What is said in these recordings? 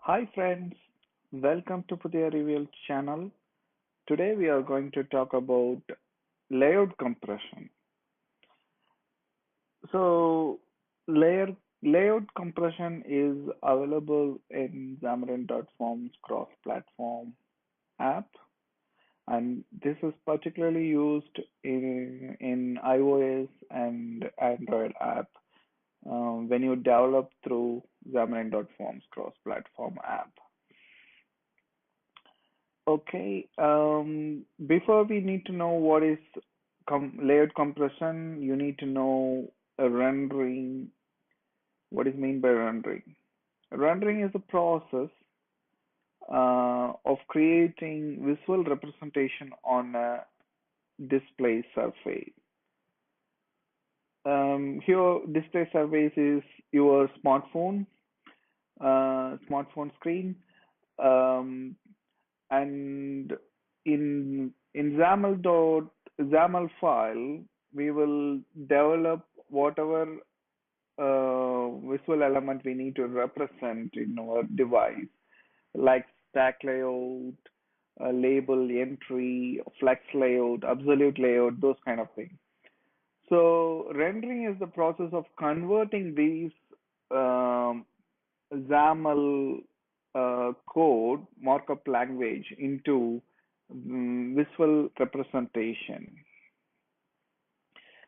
Hi friends, welcome to Pudhiya Reveal channel. Today we are going to talk about layout compression. So layout compression is available in Xamarin.Forms cross-platform app, and this is particularly used in iOS and Android app when you develop through Xamarin.Forms cross-platform app. Okay, before we need to know what is layered compression, you need to know rendering. What is meant by rendering? Rendering is a process of creating visual representation on a display surface. Here, display surface is your smartphone screen. Um, and in XAML file, we will develop whatever visual element we need to represent in our device, like stack layout, label entry, flex layout, absolute layout, those kind of things. So rendering is the process of converting these um, XAML code markup language into visual representation.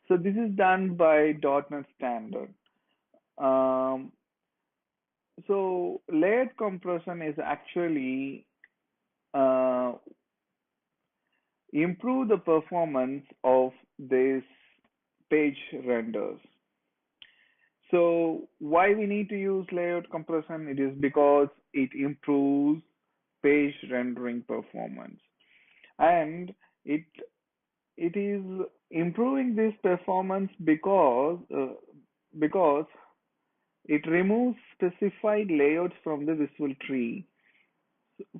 So this is done by .NET Standard. Um, so layered compression is actually uh, improve the performance of this page renders. So why we need to use layout compression? It is because it improves page rendering performance, and it it is improving this performance because it removes specified layouts from the visual tree.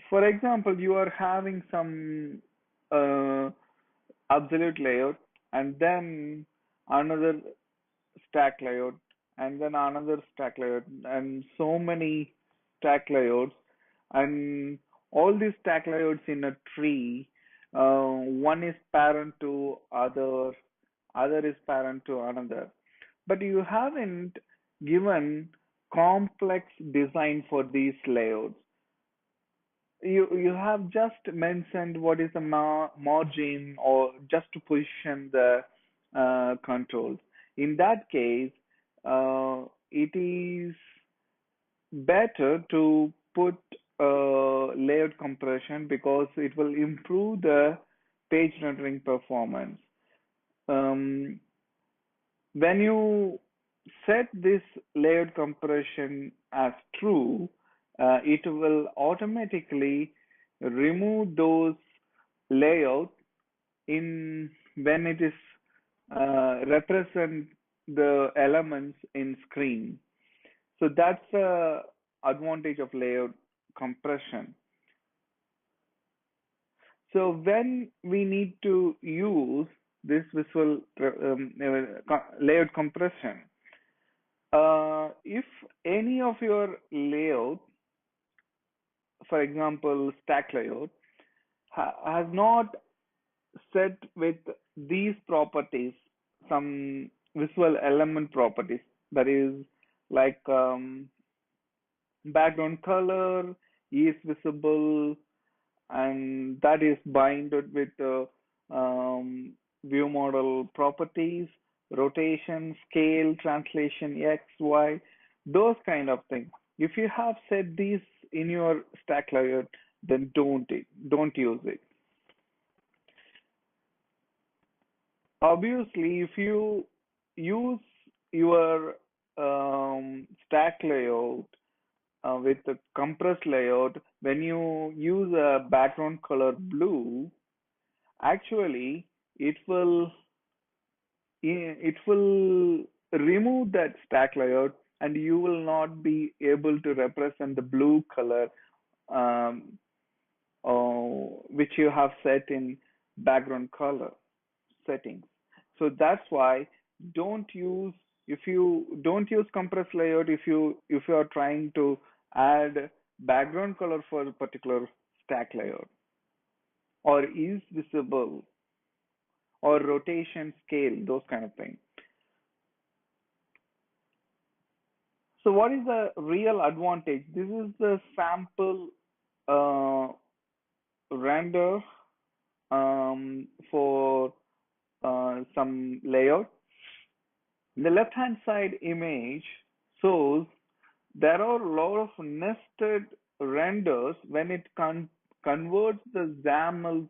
For example, you are having some uh, absolute layout and then another stack layout and then another stack layout and so many stack layouts, and all these stack layouts in a tree, one is parent to other is parent to another, but you haven't given complex design for these layouts. You have just mentioned what is the margin or just to position the controls. In that case, it is better to put layout compression because it will improve the page rendering performance. Um, when you set this layout compression as true, it will automatically remove those layouts in when it is represent the elements in screen. So that's the advantage of layout compression. So when we need to use this visual layout compression, if any of your layout, for example, stack layout, has not set with these properties, some visual element properties, that is like background color is visible, and that is binded with view model properties, rotation, scale, translation, X, Y, those kind of things. If you have set these in your stack layout, then don't use it. Obviously, if you use your stack layout with the compressed layout, when you use a background color blue, actually it will remove that stack layout, and you will not be able to represent the blue color um, which you have set in background color settings. So that's why don't use if you don't use compress layout if you are trying to add background color for a particular stack layer or is visible or rotation scale, those kind of things. So what is the real advantage? This is the sample uh, render for some layout. The left-hand side image shows there are a lot of nested renders when it converts the XAML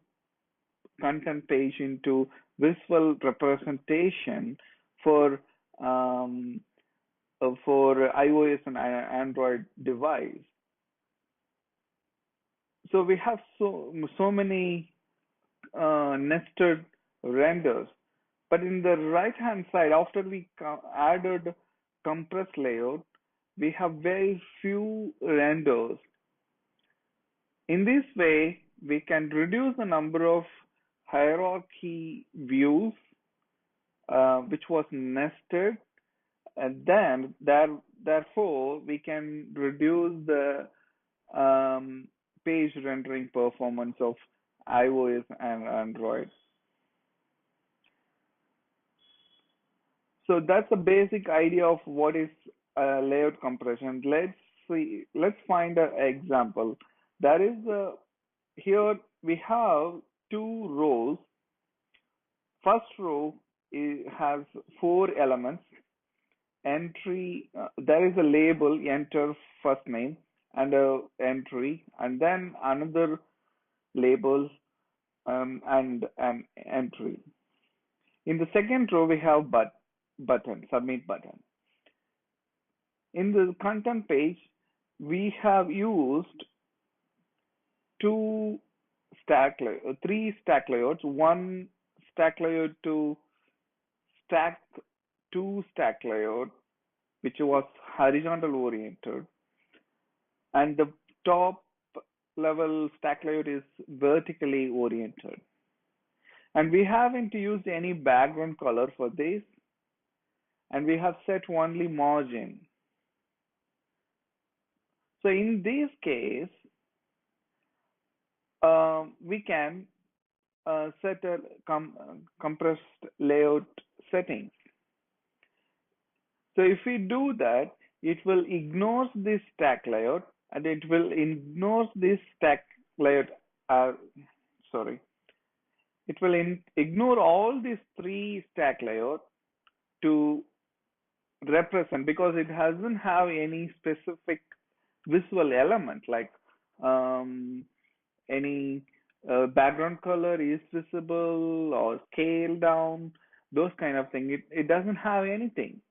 content page into visual representation for um, for iOS and Android device. So we have so many nested renders. But in the right hand side, after we added compress layout, we have very few renders. In this way, we can reduce the number of hierarchy views which was nested, and then therefore we can reduce the page rendering performance of iOS and Android. So that's the basic idea of what is layout compression. Let's find an example. That is here we have two rows. First row has four elements. Entry, there is a label, enter first name and a entry, and then another label and an entry. In the second row, we have button, submit button. In the content page, we have used three stack layouts, one stack layout to stack two stack layout, which was horizontal oriented, and the top level stack layout is vertically oriented. And we haven't used any background color for this, and we have set only margin. So in this case, we can set a compressed layout settings. So if we do that, it will ignore this stack layout and it will ignore this stack layout. Sorry, it will ignore all these three stack layouts to represent, because it doesn't have any specific visual element like any background color is visible or scale down, those kind of thing. It doesn't have anything.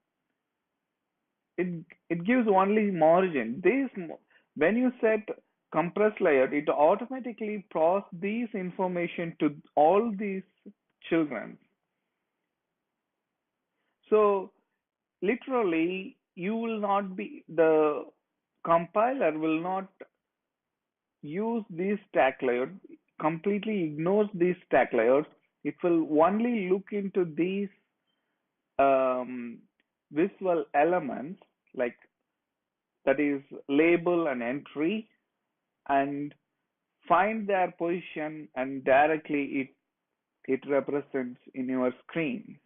It gives only margin. When you set compress layout, it automatically process these information to all these children. So literally, the compiler will not use this stack layout, completely ignores these stack layouts. It will only look into these visual elements, like that is label and entry, and find their position, and directly it represents in your screen.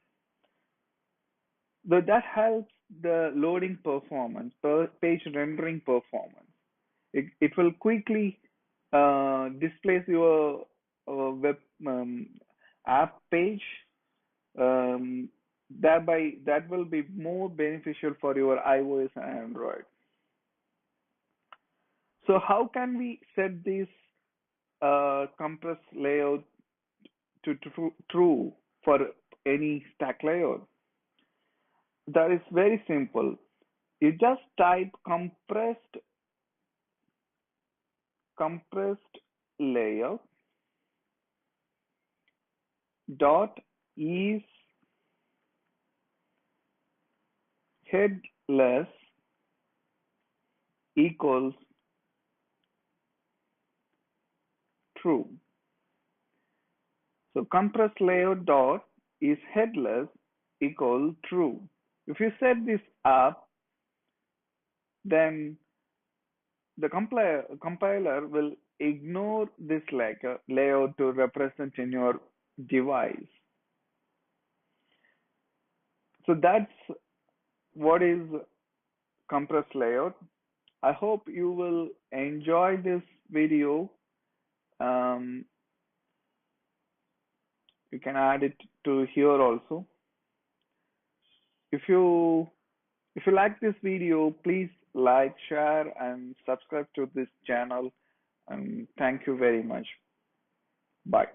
So that helps the loading performance, page rendering performance. It will quickly displays your web app page. Thereby, that will be more beneficial for your iOS and Android. So how can we set this compress layout to true for any stack layout? That is very simple. You just type compressed layout dot is headless equals true. So compressed layout dot is headless equal true. If you set this up, then the compiler will ignore this layout to represent in your device. So that's what is compressed layout. I hope you will enjoy this video. Um, you can add it to here also. If you if you like this video, please like, share, and subscribe to this channel. And thank you very much. Bye.